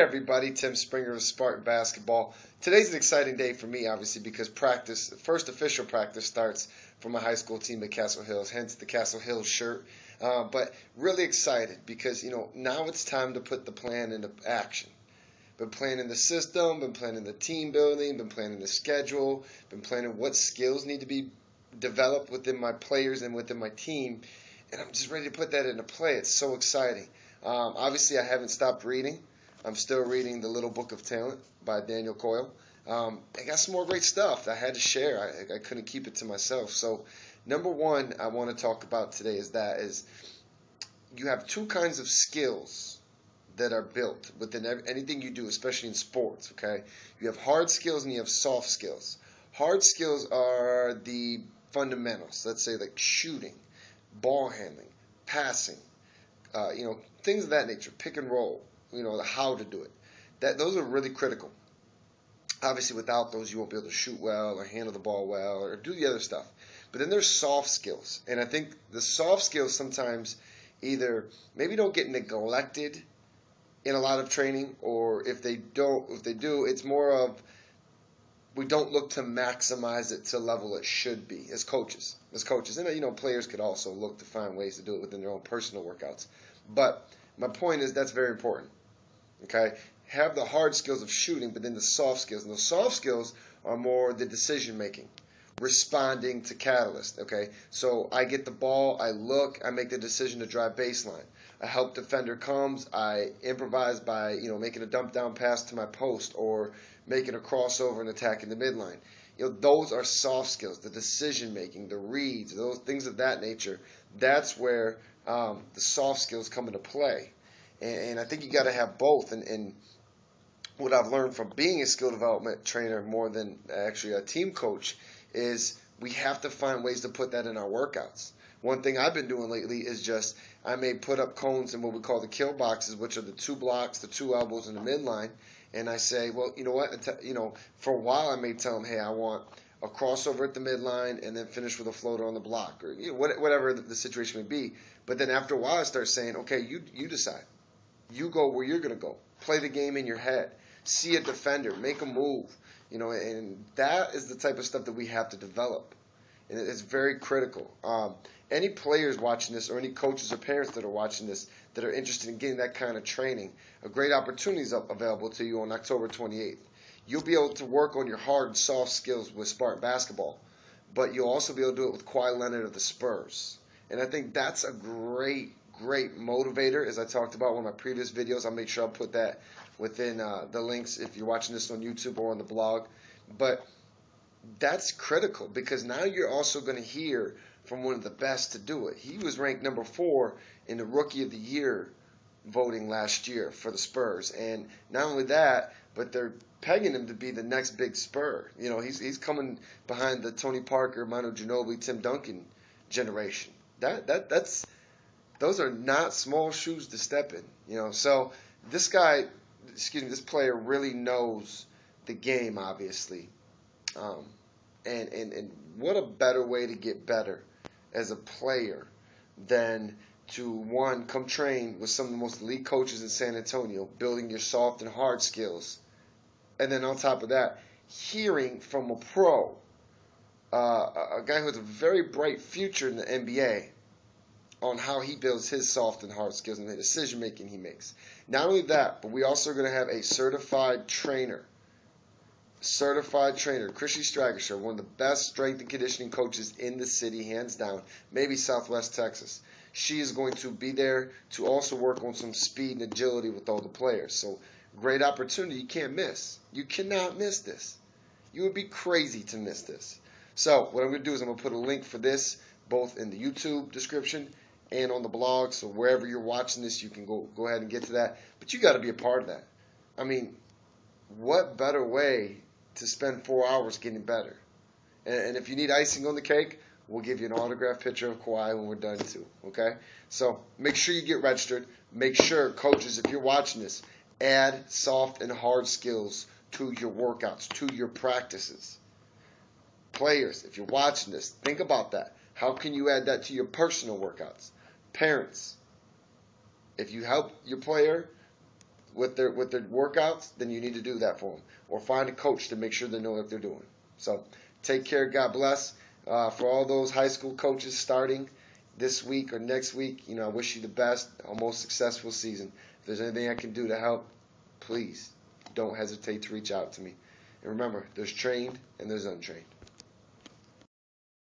everybody, Tim Springer of Spartan Basketball. Today's an exciting day for me, obviously, because first official practice starts for my high school team at Castle Hills, hence the Castle Hills shirt. But really excited because, now it's time to put the plan into action. Been planning the system, been planning the team building, been planning the schedule, been planning what skills need to be developed within my players and within my team, and I'm just ready to put that into play. It's so exciting. Obviously, I haven't stopped reading. I'm still reading The Little Book of Talent by Daniel Coyle. I got some more great stuff that I had to share. I couldn't keep it to myself. So, number one I want to talk about today is you have two kinds of skills that are built within anything you do, especially in sports, okay? You have hard skills and you have soft skills. Hard skills are the fundamentals, let's say like shooting, ball handling, passing, things of that nature, pick and roll, how to do it. Those are really critical. Obviously, without those, you won't be able to shoot well or handle the ball well or do the other stuff. But then there's soft skills, and I think the soft skills sometimes either maybe don't get neglected in a lot of training, or if they do, it's more of we don't look to maximize it to the level it should be as coaches. And players could also look to find ways to do it within their own personal workouts. But my point is that's very important. Okay, have the hard skills of shooting, but then the soft skills, and the soft skills are more the decision making, responding to catalyst. Okay, so I get the ball, I look, I make the decision to drive baseline. A help defender comes, I improvise by making a dump down pass to my post or making a crossover and attacking the midline. Those are soft skills, the decision making, the reads, those things of that nature. That's where the soft skills come into play. And I think you got to have both. And what I've learned from being a skill development trainer more than actually a team coach is we have to find ways to put that in our workouts. One thing I've been doing lately is just I may put up cones in what we call the kill boxes, which are the two blocks, the two elbows, and the midline. And I say, well, you know what? For a while I may tell them, hey, I want a crossover at the midline and then finish with a floater on the block, or whatever the situation may be. But then after a while I start saying, okay, you decide. You go where you're going to go. Play the game in your head. See a defender. Make a move. And that is the type of stuff that we have to develop. And it's very critical. Any players watching this or any coaches or parents that are watching this that are interested in getting that kind of training, a great opportunity is available to you on October 28th. You'll be able to work on your hard and soft skills with Spartan Basketball, but you'll also be able to do it with Kawhi Leonard of the Spurs. And I think that's a great motivator, as I talked about in one of my previous videos. I'll make sure I'll put that within the links if you're watching this on YouTube or on the blog. But that's critical because now you're also going to hear from one of the best to do it. He was ranked number 4 in the Rookie of the Year voting last year for the Spurs. And not only that, but they're pegging him to be the next big Spur. He's coming behind the Tony Parker, Manu Ginobili, Tim Duncan generation. Those are not small shoes to step in. So this player really knows the game, obviously. And what a better way to get better as a player than to, one, come train with some of the most elite coaches in San Antonio, building your soft and hard skills. And then on top of that, hearing from a pro, a guy who has a very bright future in the NBA, on how he builds his soft and hard skills and the decision making he makes. Not only that, but we also are going to have a certified trainer, Chrissy Stragisher, one of the best strength and conditioning coaches in the city, hands down, maybe Southwest Texas. She is going to be there to also work on some speed and agility with all the players. So great opportunity you can't miss. You cannot miss this. You would be crazy to miss this. So what I'm going to do is I'm going to put a link for this both in the YouTube description and on the blog. So wherever you're watching this, you can go ahead and get to that. But you got to be a part of that. I mean, what better way to spend 4 hours getting better? And if you need icing on the cake, we'll give you an autographed picture of Kawhi when we're done too, okay? So make sure you get registered. Make sure, coaches, if you're watching this, add soft and hard skills to your workouts, to your practices. Players, if you're watching this, think about that. How can you add that to your personal workouts? Parents, if you help your player with their workouts, then you need to do that for them, or find a coach to make sure they know what they're doing. So take care. God bless. For all those high school coaches starting this week or next week, I wish you the best, a most successful season. If there's anything I can do to help, please don't hesitate to reach out to me. And remember, there's trained and there's untrained.